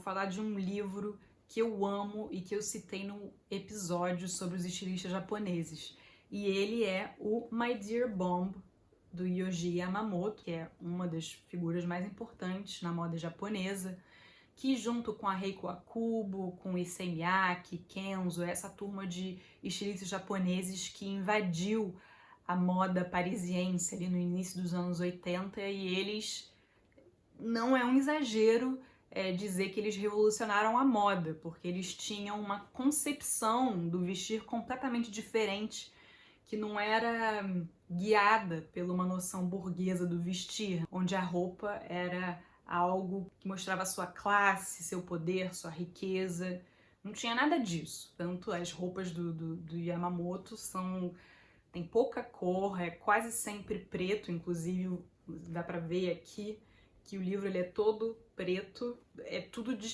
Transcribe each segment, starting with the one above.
falar de um livro que eu amo e que eu citei no episódio sobre os estilistas japoneses. E ele é o My Dear Bomb, do Yohji Yamamoto, que é uma das figuras mais importantes na moda japonesa, que junto com a Reiko Akubo, com Issey Miyake, Kenzo, essa turma de estilistas japoneses que invadiu a moda parisiense ali no início dos anos 80, e eles, não é um exagero dizer que eles revolucionaram a moda, porque eles tinham uma concepção do vestir completamente diferente, que não era guiada por uma noção burguesa do vestir, onde a roupa era algo que mostrava sua classe, seu poder, sua riqueza. Não tinha nada disso. Tanto as roupas do Yamamoto tem pouca cor, é quase sempre preto, inclusive dá pra ver aqui que o livro ele é todo preto,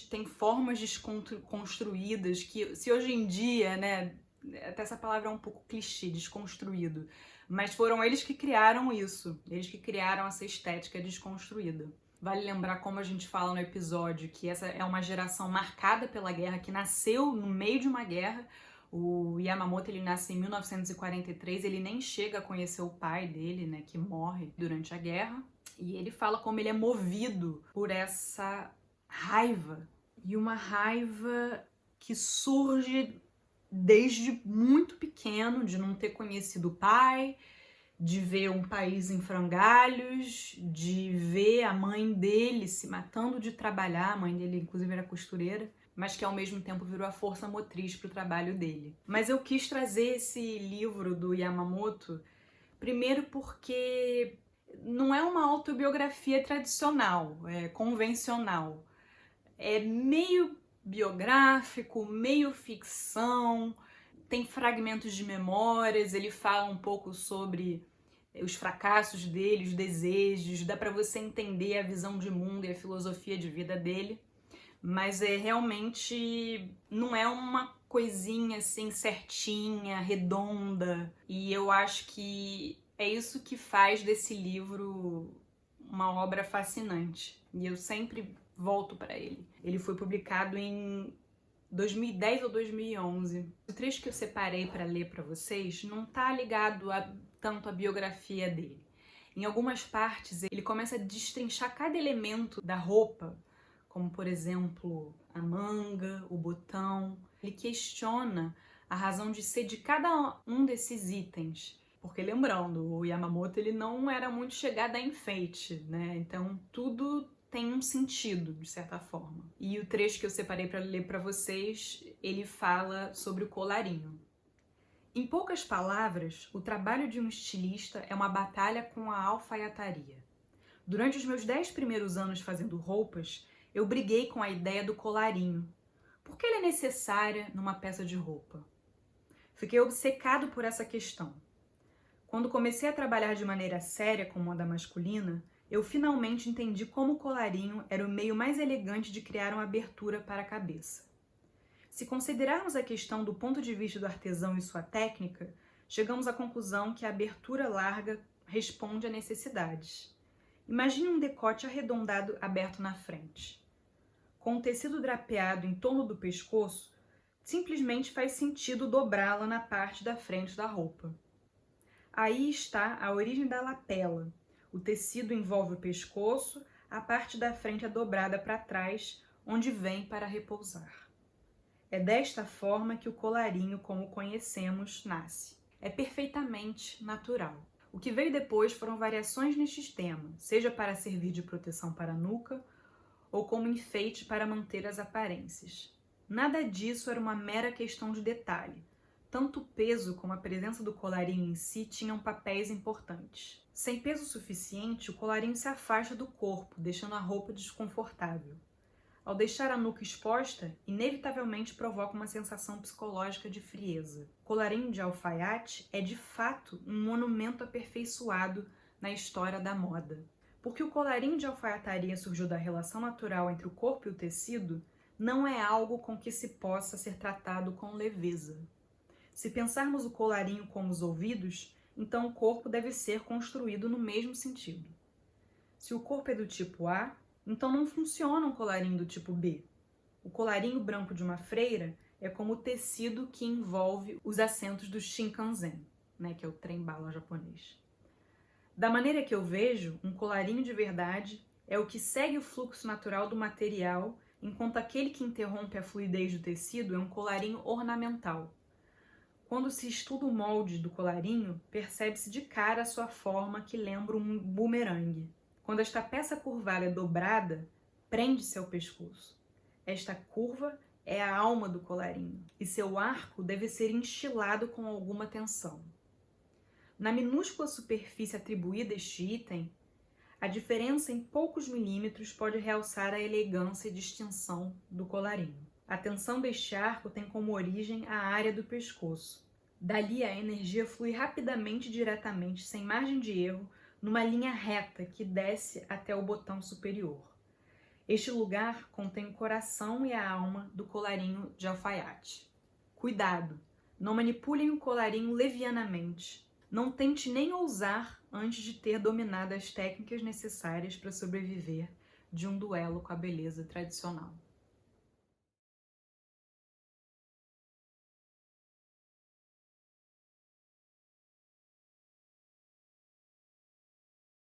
tem formas desconstruídas, que se hoje em dia, né, até essa palavra é um pouco clichê, desconstruído, mas foram eles que criaram isso, eles que criaram essa estética desconstruída. Vale lembrar, como a gente fala no episódio, que essa é uma geração marcada pela guerra, que nasceu no meio de uma guerra. O Yamamoto, ele nasce em 1943, ele nem chega a conhecer o pai dele, né, que morre durante a guerra. E ele fala como ele é movido por essa raiva. E uma raiva que surge desde muito pequeno, de não ter conhecido o pai, de ver um país em frangalhos, de ver a mãe dele se matando de trabalhar, a mãe dele inclusive era costureira, mas que ao mesmo tempo virou a força motriz para o trabalho dele. Mas eu quis trazer esse livro do Yamamoto, primeiro porque não é uma autobiografia tradicional, convencional. É meio biográfico, meio ficção, tem fragmentos de memórias, ele fala um pouco sobre os fracassos dele, os desejos, dá para você entender a visão de mundo e a filosofia de vida dele, mas realmente não é uma coisinha assim certinha, redonda, e eu acho que é isso que faz desse livro uma obra fascinante, e eu sempre volto para ele. Ele foi publicado em 2010 ou 2011. O trecho que eu separei para ler para vocês não tá ligado tanto à biografia dele. Em algumas partes, ele começa a destrinchar cada elemento da roupa, como, por exemplo, a manga, o botão. Ele questiona a razão de ser de cada um desses itens. Porque, lembrando, o Yamamoto ele não era muito chegado a enfeite, né? Então, tudo tem um sentido, de certa forma. E o trecho que eu separei para ler para vocês, ele fala sobre o colarinho. Em poucas palavras, o trabalho de um estilista é uma batalha com a alfaiataria. Durante os meus 10 primeiros anos fazendo roupas, eu briguei com a ideia do colarinho. Por que ela é necessária numa peça de roupa? Fiquei obcecado por essa questão. Quando comecei a trabalhar de maneira séria com moda masculina, eu finalmente entendi como o colarinho era o meio mais elegante de criar uma abertura para a cabeça. Se considerarmos a questão do ponto de vista do artesão e sua técnica, chegamos à conclusão que a abertura larga responde a necessidades. Imagine um decote arredondado aberto na frente. Com o tecido drapeado em torno do pescoço, simplesmente faz sentido dobrá-la na parte da frente da roupa. Aí está a origem da lapela. O tecido envolve o pescoço, a parte da frente é dobrada para trás, onde vem para repousar. É desta forma que o colarinho, como o conhecemos, nasce. É perfeitamente natural. O que veio depois foram variações neste tema, seja para servir de proteção para a nuca ou como enfeite para manter as aparências. Nada disso era uma mera questão de detalhe. Tanto o peso como a presença do colarinho em si tinham papéis importantes. Sem peso suficiente, o colarinho se afasta do corpo, deixando a roupa desconfortável. Ao deixar a nuca exposta, inevitavelmente provoca uma sensação psicológica de frieza. O colarinho de alfaiate é de fato um monumento aperfeiçoado na história da moda. Porque o colarinho de alfaiataria surgiu da relação natural entre o corpo e o tecido, não é algo com que se possa ser tratado com leveza. Se pensarmos o colarinho como os ouvidos, então o corpo deve ser construído no mesmo sentido. Se o corpo é do tipo A, então não funciona um colarinho do tipo B. O colarinho branco de uma freira é como o tecido que envolve os assentos do Shinkansen, né, que é o trem-bala japonês. Da maneira que eu vejo, um colarinho de verdade é o que segue o fluxo natural do material, enquanto aquele que interrompe a fluidez do tecido é um colarinho ornamental. Quando se estuda o molde do colarinho, percebe-se de cara a sua forma que lembra um bumerangue. Quando esta peça curvada é dobrada, prende-se ao pescoço. Esta curva é a alma do colarinho, e seu arco deve ser enchilado com alguma tensão. Na minúscula superfície atribuída a este item, a diferença em poucos milímetros pode realçar a elegância e distinção do colarinho. A tensão deste arco tem como origem a área do pescoço. Dali a energia flui rapidamente e diretamente, sem margem de erro, numa linha reta que desce até o botão superior. Este lugar contém o coração e a alma do colarinho de alfaiate. Cuidado! Não manipulem o colarinho levianamente. Não tente nem ousar antes de ter dominado as técnicas necessárias para sobreviver de um duelo com a beleza tradicional.